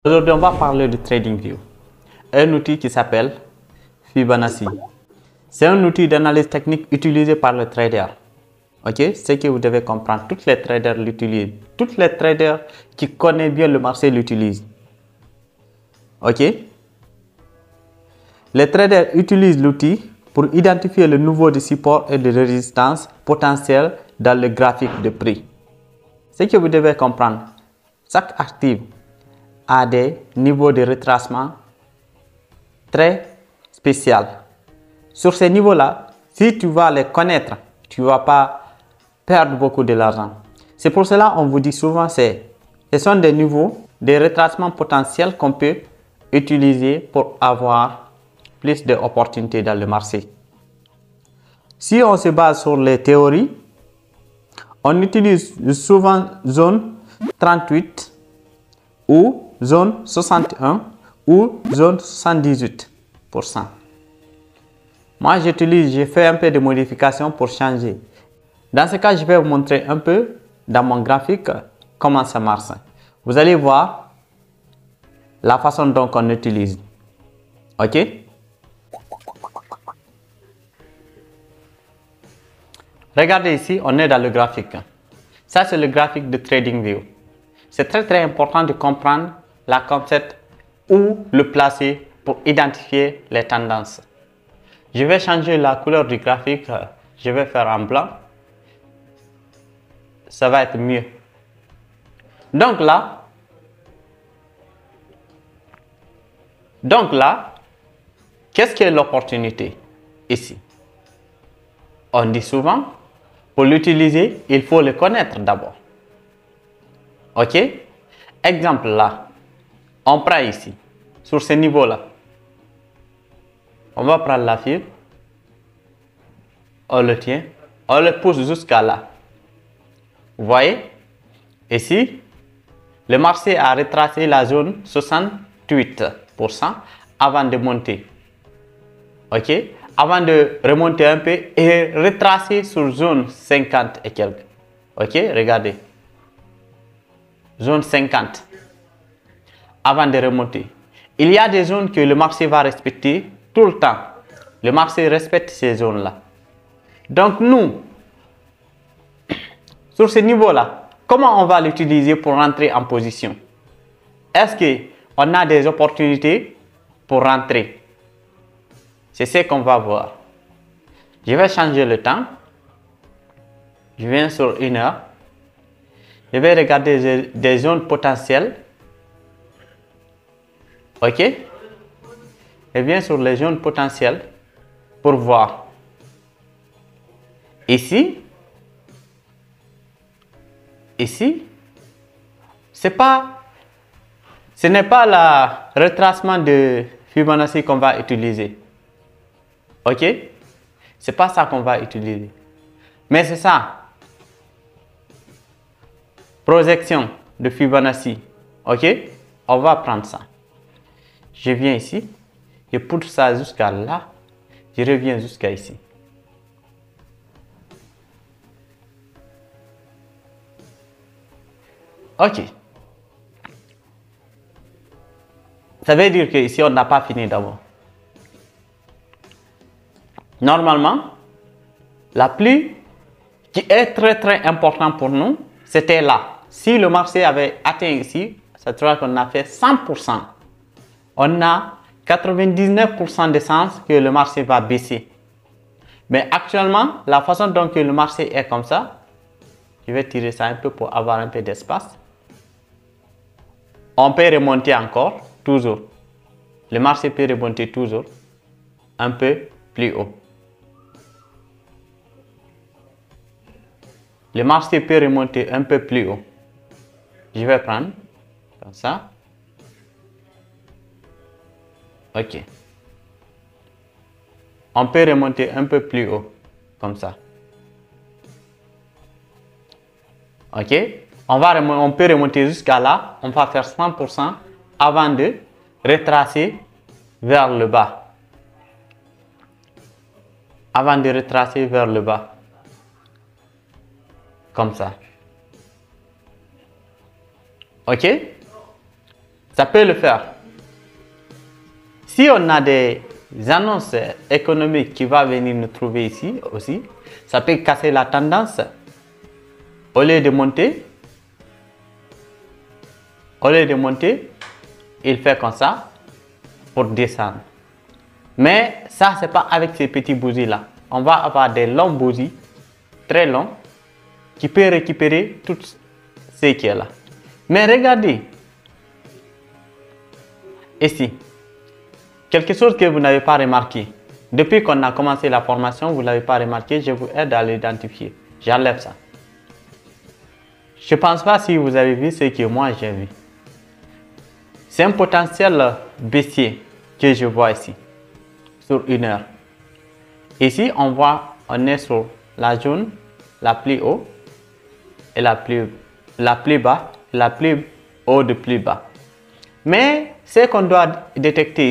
Aujourd'hui, on va parler de TradingView, un outil qui s'appelle Fibonacci. C'est un outil d'analyse technique utilisé par le trader. Ok, c'est que vous devez comprendre. Tous les traders l'utilisent. Tous les traders qui connaissent bien le marché l'utilisent. Ok, les traders utilisent l'outil pour identifier le niveau de support et de résistance potentiel dans le graphique de prix. Ce que vous devez comprendre, chaque actif a des niveaux de retracement très spéciaux. Sur ces niveaux-là, si tu vas les connaître, tu ne vas pas perdre beaucoup de l'argent. C'est pour cela qu'on vous dit souvent ce sont des niveaux de retracement potentiel qu'on peut utiliser pour avoir plus d'opportunités dans le marché. Si on se base sur les théories, on utilise souvent zone 38 ou zone 61 ou zone 78%. Moi, j'ai fait un peu de modifications pour changer. Dans ce cas, je vais vous montrer un peu dans mon graphique comment ça marche. Vous allez voir la façon dont on utilise. OK? Regardez ici, on est dans le graphique. Ça, c'est le graphique de TradingView. C'est très important de comprendre la concept où le placer pour identifier les tendances. Je vais changer la couleur du graphique. Je vais faire en blanc. Ça va être mieux. Donc là, qu'est-ce que l'opportunité ici? On dit souvent, pour l'utiliser, il faut le connaître d'abord. OK? Exemple là, on prend ici, sur ce niveau-là. On va prendre la fibre, on le tient, on le pousse jusqu'à là. Vous voyez? Ici, le marché a retracé la zone 68% avant de monter. OK? Avant de remonter un peu et retracer sur zone 50 et quelques. OK? Regardez. Zone 50. Avant de remonter. Il y a des zones que le marché va respecter tout le temps. Le marché respecte ces zones-là. Donc nous, sur ce niveau-là, comment on va l'utiliser pour rentrer en position? Est-ce qu'on a des opportunités pour rentrer? C'est ce qu'on va voir. Je vais changer le temps. Je viens sur 1 heure. Je vais regarder des zones potentielles. OK? Je viens sur les zones potentielles pour voir. Ici, ce n'est pas le retracement de Fibonacci qu'on va utiliser. OK? C'est pas ça qu'on va utiliser. Mais c'est ça. Projection de Fibonacci. OK? On va prendre ça. Je viens ici. Je pousse ça jusqu'à là. Je reviens jusqu'à ici. OK. Ça veut dire qu'ici, on n'a pas fini d'abord. Normalement, la pluie qui est très important pour nous, c'était là. Si le marché avait atteint ici, ça veut dire qu'on a fait 100%. On a 99% de chances que le marché va baisser. Mais actuellement, la façon dont le marché est comme ça, je vais tirer ça un peu pour avoir un peu d'espace. On peut remonter encore, toujours. Le marché peut remonter toujours un peu plus haut. Le marché peut remonter un peu plus haut. Je vais prendre comme ça. OK. On peut remonter un peu plus haut, comme ça. OK. On peut remonter jusqu'à là. On va faire 100% avant de retracer vers le bas. Avant de retracer vers le bas. Comme ça. OK? Ça peut le faire. Si on a des annonces économiques qui vont venir nous trouver ici aussi, ça peut casser la tendance. Au lieu de monter, il fait comme ça pour descendre. Mais ça, c'est pas avec ces petits bougies là. On va avoir des longs bougies, très longs, qui peuvent récupérer tout ce qui est là. Mais regardez, ici, quelque chose que vous n'avez pas remarqué. Depuis qu'on a commencé la formation, vous ne l'avez pas remarqué, je vous aide à l'identifier. J'enlève ça. Je ne pense pas si vous avez vu ce que moi j'ai vu. C'est un potentiel baissier que je vois ici, sur 1 heure. Ici, on est sur la zone la plus haut et la plus bas, la plus haut de plus bas. Mais ce qu'on doit détecter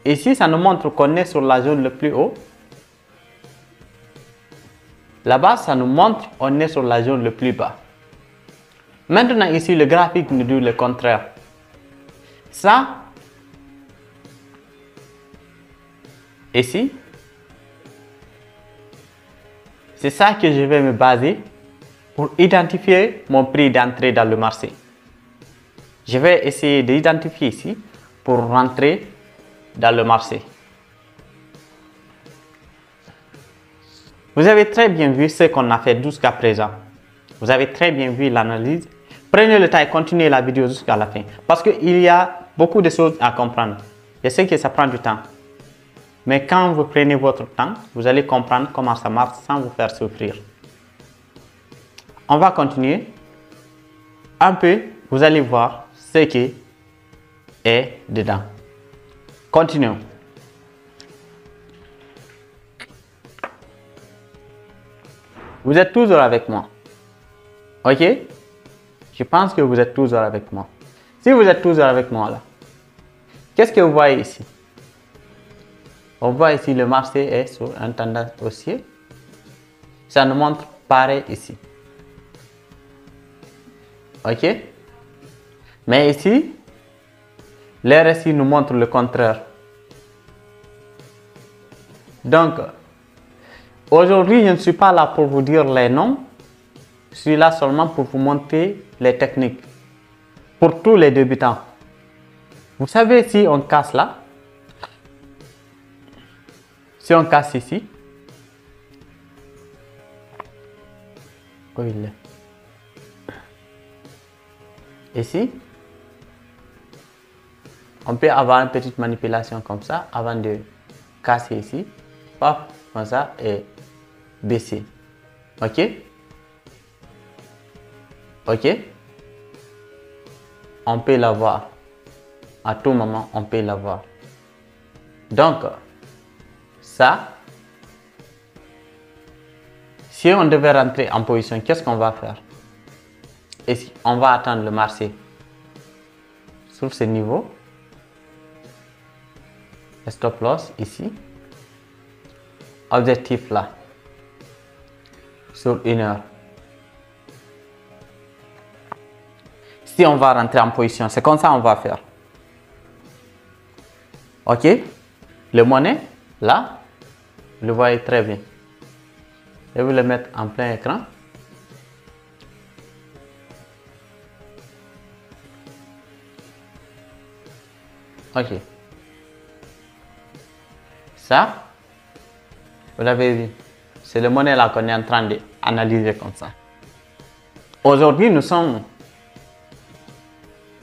ici, ça nous montre qu'on est sur la zone le plus haut. Là-bas, ça nous montre qu'on est sur la zone le plus bas. Maintenant, ici, le graphique nous dit le contraire. Ça, ici, c'est ça que je vais me baser pour identifier mon prix d'entrée dans le marché. Je vais essayer d'identifier ici pour rentrer dans le marché. Vous avez très bien vu ce qu'on a fait jusqu'à présent. Vous avez très bien vu l'analyse. Prenez le temps et continuez la vidéo jusqu'à la fin. Parce qu'il y a beaucoup de choses à comprendre. Je sais que ça prend du temps. Mais quand vous prenez votre temps, vous allez comprendre comment ça marche sans vous faire souffrir. On va continuer. Un peu, vous allez voir ce qui est dedans. Continuons. Vous êtes toujours avec moi. Ok? Je pense que vous êtes toujours avec moi. Si vous êtes toujours avec moi là, qu'est-ce que vous voyez ici? On voit ici le marché est sur un tendance haussier. Ça nous montre pareil ici. Ok? Mais ici, les RSI nous montrent le contraire. Donc, aujourd'hui, je ne suis pas là pour vous dire les noms. Je suis là seulement pour vous montrer les techniques. Pour tous les débutants. Vous savez, si on casse là, si on casse ici, où il est? Ici, on peut avoir une petite manipulation comme ça avant de casser ici, paf, comme ça et baisser. Ok? Ok? On peut l'avoir. À tout moment, on peut l'avoir. Donc, ça, si on devait rentrer en position, qu'est-ce qu'on va faire? Et si on va attendre le marché sur ce niveau, stop loss ici, objectif là, sur 1 heure. Si on va rentrer en position, c'est comme ça on va faire. Ok? Le monnaie, là, vous le voyez très bien. Je vais le mettre en plein écran. Ok. Ça, vous l'avez vu. C'est le monnaie là qu'on est en train d'analyser comme ça. Aujourd'hui, nous sommes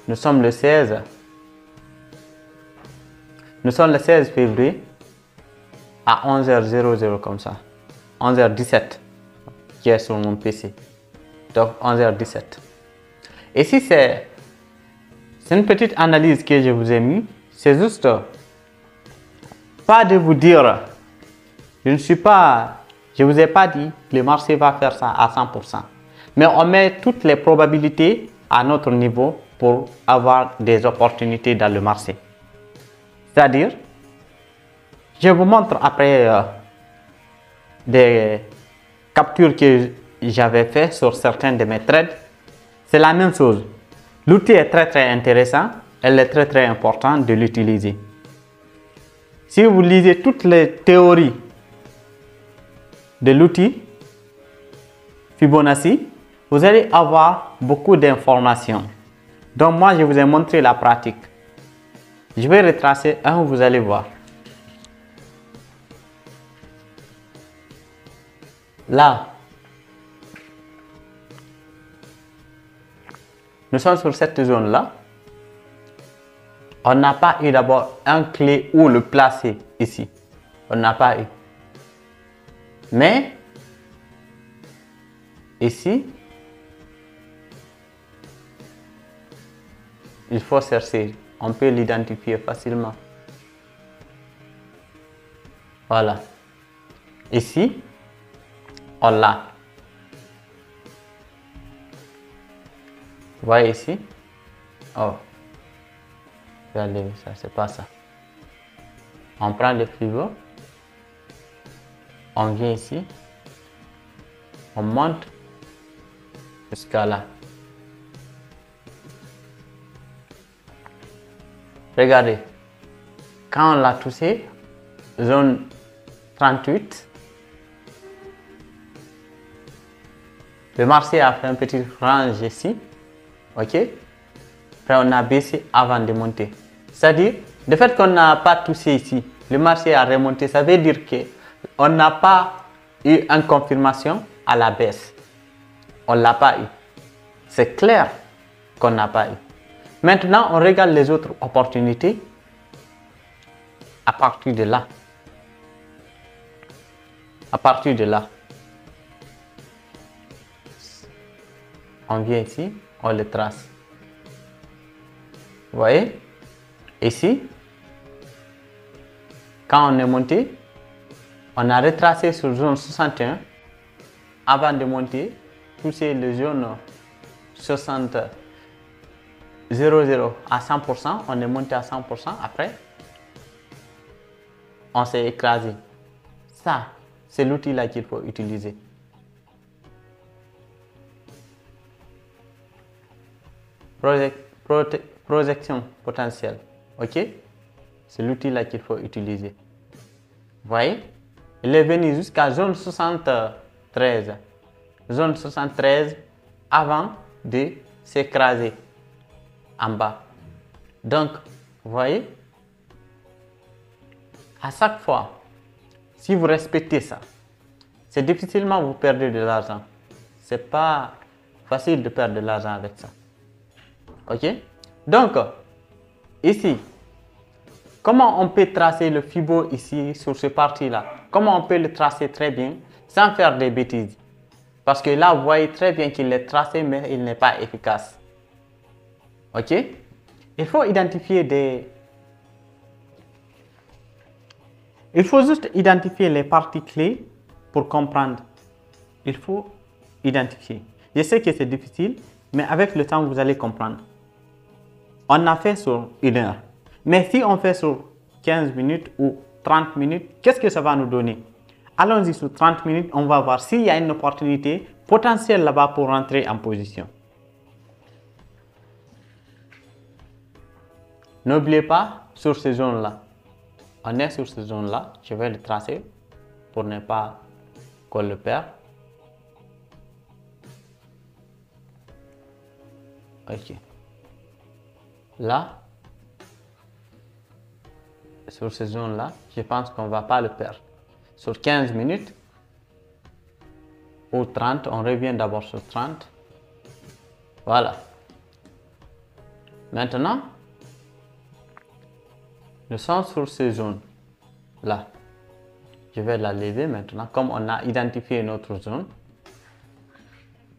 le 16. Nous sommes le 16 février à 11h00 comme ça. 11h17 qui est sur mon PC. Donc 11h17. Ici, c'est une petite analyse que je vous ai mis. C'est juste pas de vous dire, je vous ai pas dit que le marché va faire ça à 100%. Mais on met toutes les probabilités à notre niveau pour avoir des opportunités dans le marché. C'est-à-dire, je vous montre après des captures que j'avais fait sur certains de mes trades. C'est la même chose. L'outil est très intéressant. Elle est très important de l'utiliser. Si vous lisez toutes les théories de l'outil Fibonacci, vous allez avoir beaucoup d'informations. Donc moi, je vous ai montré la pratique. Je vais retracer un, vous allez voir. Là, nous sommes sur cette zone-là. On n'a pas eu d'abord un clé où le placer ici. On n'a pas eu. Mais, ici, il faut chercher. On peut l'identifier facilement. Voilà. Ici, on l'a. Vous voyez ici? Oh. Regardez, ça, c'est pas ça. On prend le pivot. On vient ici. On monte jusqu'à là. Regardez. Quand on l'a touché, zone 38, le marché a fait un petit range ici. OK? Après, on a baissé avant de monter. C'est-à-dire, le fait qu'on n'a pas touché ici, le marché a remonté, ça veut dire qu'on n'a pas eu une confirmation à la baisse. On ne l'a pas eu. C'est clair qu'on n'a pas eu. Maintenant, on regarde les autres opportunités à partir de là. À partir de là, on vient ici, on le trace. Vous voyez? Ici, quand on est monté, on a retracé sur zone 61 avant de monter, toucher le zone 60 00 à 100%, on est monté à 100%, après, on s'est écrasé. Ça, c'est l'outil là qu'il faut utiliser. Projection potentielle, ok? C'est l'outil là qu'il faut utiliser. Vous voyez? Il est venu jusqu'à zone 73. Zone 73 avant de s'écraser en bas. Donc, vous voyez? À chaque fois, si vous respectez ça, c'est difficilement vous perdez de l'argent. C'est pas facile de perdre de l'argent avec ça. Ok? Donc, ici, comment on peut tracer le Fibo ici sur ce parti-là? Comment on peut le tracer très bien sans faire des bêtises? Parce que là, vous voyez très bien qu'il est tracé, mais il n'est pas efficace. Ok? Il faut identifier Il faut juste identifier les parties clés pour comprendre. Il faut identifier. Je sais que c'est difficile, mais avec le temps, vous allez comprendre. On a fait sur 1 heure. Mais si on fait sur 15 minutes ou 30 minutes, qu'est-ce que ça va nous donner? Allons-y sur 30 minutes, on va voir s'il y a une opportunité potentielle là-bas pour rentrer en position. N'oubliez pas sur ces zones-là. On est sur ces zones-là. Je vais le tracer pour ne pas qu'on le perde. Ok. Là, sur ces zones-là, je pense qu'on ne va pas le perdre. Sur 15 minutes ou 30, on revient d'abord sur 30. Voilà. Maintenant, nous sommes sur ces zones-là. Je vais la lever maintenant, comme on a identifié notre zone.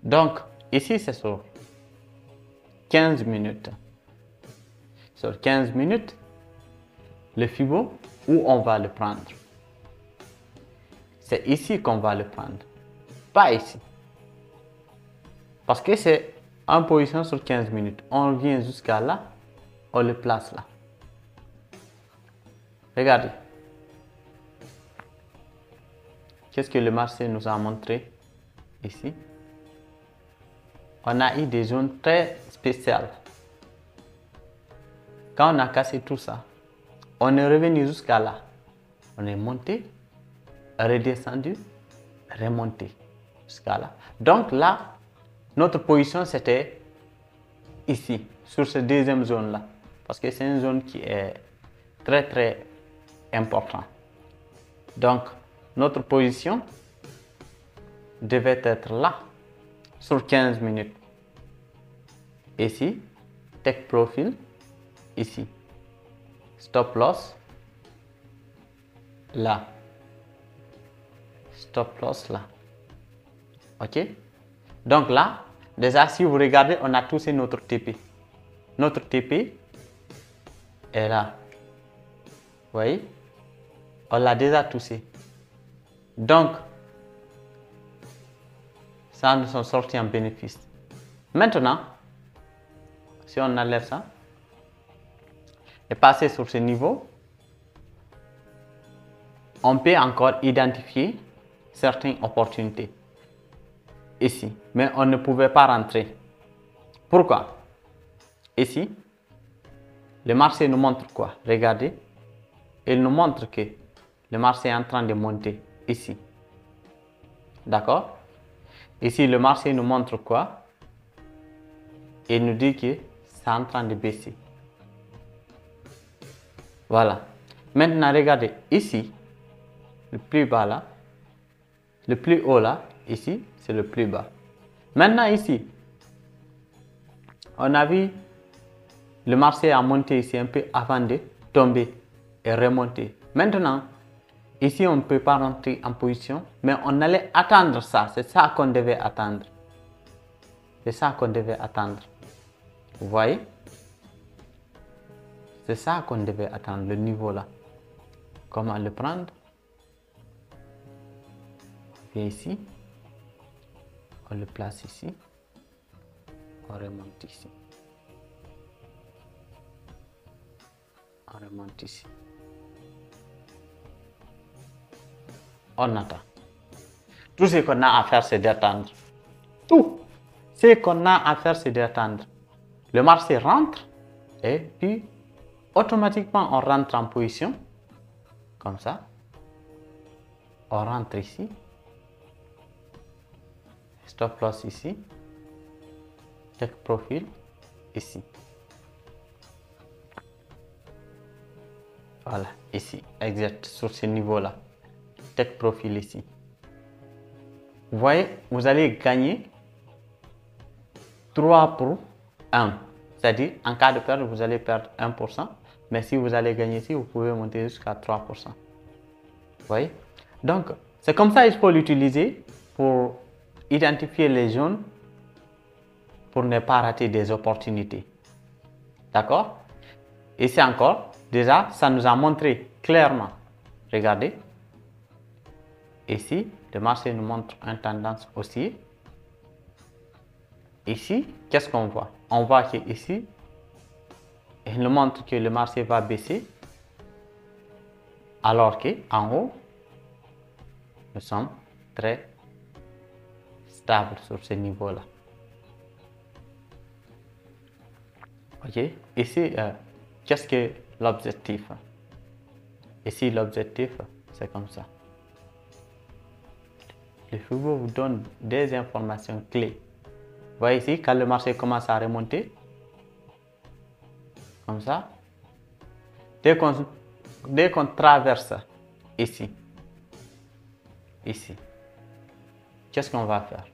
Donc, ici, c'est sur 15 minutes. Sur 15 minutes, le Fibo, où on va le prendre? C'est ici qu'on va le prendre, pas ici. Parce que c'est en position sur 15 minutes. On vient jusqu'à là, on le place là. Regardez. Qu'est-ce que le marché nous a montré ici? On a eu des zones très spéciales. Quand on a cassé tout ça, on est revenu jusqu'à là. On est monté, redescendu, remonté jusqu'à là. Donc là, notre position c'était ici, sur cette deuxième zone là. Parce que c'est une zone qui est très très importante. Donc, notre position devait être là, sur 15 minutes. Ici, take profil, ici. Stop loss, là. Stop loss, là. OK? Donc là, déjà, si vous regardez, on a touché notre TP. Notre TP est là. Vous voyez? On l'a déjà touché. Donc, ça nous sont sortis en bénéfice. Maintenant, si on enlève ça et passer sur ce niveau, on peut encore identifier certaines opportunités ici, mais on ne pouvait pas rentrer. Pourquoi? Ici, le marché nous montre quoi? Regardez, il nous montre que le marché est en train de monter ici. D'accord? Ici, le marché nous montre quoi? Il nous dit que c'est en train de baisser. Voilà. Maintenant, regardez ici, le plus bas là, le plus haut là, ici, c'est le plus bas. Maintenant, ici, on a vu le marché a monté ici un peu avant de tomber et remonter. Maintenant, ici, on ne peut pas rentrer en position, mais on allait attendre ça. C'est ça qu'on devait attendre. C'est ça qu'on devait attendre. Vous voyez? C'est ça qu'on devait attendre, le niveau là. Comment le prendre? Viens ici. On le place ici. On remonte ici. On remonte ici. On attend. Tout ce qu'on a à faire, c'est d'attendre. Tout ce qu'on a à faire, c'est d'attendre. Le marché rentre et puis automatiquement on rentre en position. Comme ça. On rentre ici. Stop loss ici. Take profil ici. Voilà, ici, exact, sur ce niveau-là. Take profil ici. Vous voyez, vous allez gagner 3 pour 1. C'est-à-dire, en cas de perte, vous allez perdre 1%. Mais si vous allez gagner ici, vous pouvez monter jusqu'à 3%. Vous voyez? Donc, c'est comme ça qu'il faut l'utiliser pour identifier les zones pour ne pas rater des opportunités. D'accord? Ici encore, déjà, ça nous a montré clairement. Regardez. Ici, le marché nous montre une tendance haussière. Ici, qu'est-ce qu'on voit? On voit qu'ici, il nous montre que le marché va baisser. Alors qu'en haut, nous sommes très stables sur ce niveau-là. Ok? Ici, qu'est-ce que l'objectif? Ici, l'objectif, c'est comme ça. Le FIBO vous donne des informations clés. Vous voyez ici, quand le marché commence à remonter, comme ça, dès qu'on traverse ici, qu'est-ce qu'on va faire?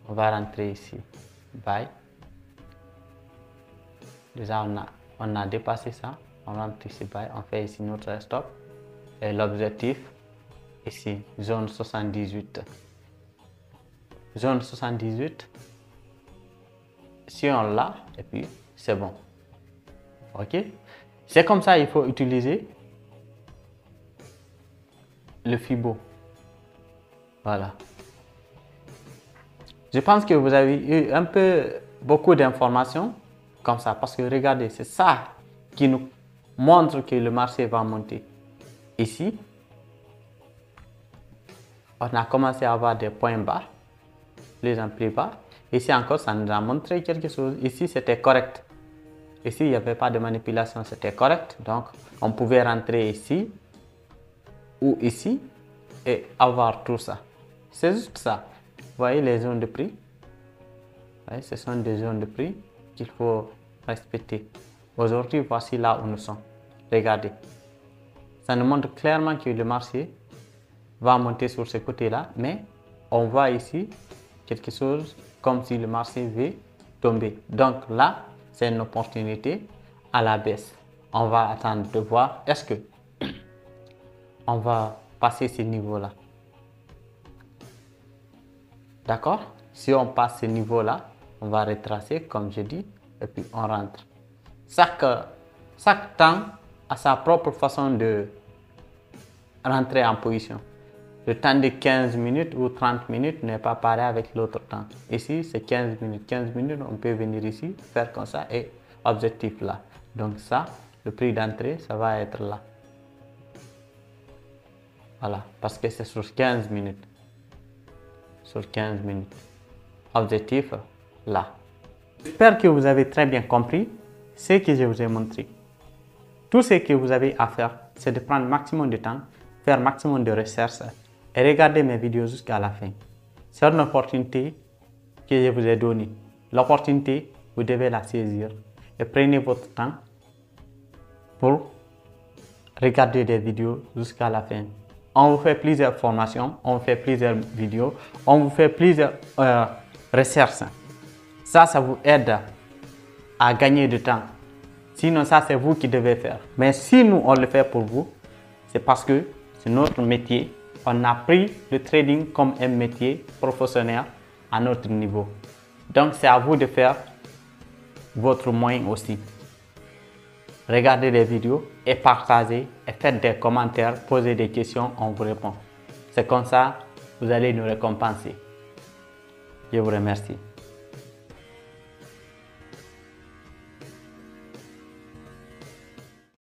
On va rentrer ici, buy. Déjà, on a dépassé ça. On rentre ici, buy. On fait ici notre stop. Et l'objectif, ici, zone 78. Zone 78. Si on l'a, et puis c'est bon. Ok? C'est comme ça il faut utiliser le FIBO. Voilà. Je pense que vous avez eu un peu beaucoup d'informations comme ça. Parce que regardez, c'est ça qui nous montre que le marché va monter. Ici, on a commencé à avoir des points bas, plus en plus bas. Ici encore, ça nous a montré quelque chose. Ici, c'était correct. Ici, il n'y avait pas de manipulation, c'était correct. Donc, on pouvait rentrer ici ou ici et avoir tout ça. C'est juste ça. Vous voyez les zones de prix? Ouais, ce sont des zones de prix qu'il faut respecter. Aujourd'hui, voici là où nous sommes. Regardez. Ça nous montre clairement que le marché va monter sur ce côté-là, mais on voit ici quelque chose comme si le marché veut tomber. Donc là, c'est une opportunité à la baisse. On va attendre de voir est-ce que on va passer ce niveau-là. D'accord? Si on passe ce niveau-là, on va retracer comme je dis et puis on rentre. Chaque temps a sa propre façon de rentrer en position. Le temps de 15 minutes ou 30 minutes n'est pas pareil avec l'autre temps. Ici, c'est 15 minutes. 15 minutes, on peut venir ici, faire comme ça et objectif là. Donc ça, le prix d'entrée, ça va être là. Voilà, parce que c'est sur 15 minutes. Sur 15 minutes. Objectif là. J'espère que vous avez très bien compris ce que je vous ai montré. Tout ce que vous avez à faire, c'est de prendre maximum de temps, faire maximum de recherche et regarder mes vidéos jusqu'à la fin. C'est une opportunité que je vous ai donnée. L'opportunité, vous devez la saisir et prenez votre temps pour regarder des vidéos jusqu'à la fin. On vous fait plusieurs formations, on vous fait plusieurs vidéos, on vous fait plusieurs recherches. Ça vous aide à gagner du temps. Sinon, ça, c'est vous qui devez faire. Mais si nous, on le fait pour vous, c'est parce que c'est notre métier. On a pris le trading comme un métier professionnel à notre niveau. Donc, c'est à vous de faire votre moyen aussi. Regardez les vidéos et partagez et faites des commentaires, posez des questions, on vous répond. C'est comme ça, vous allez nous récompenser. Je vous remercie.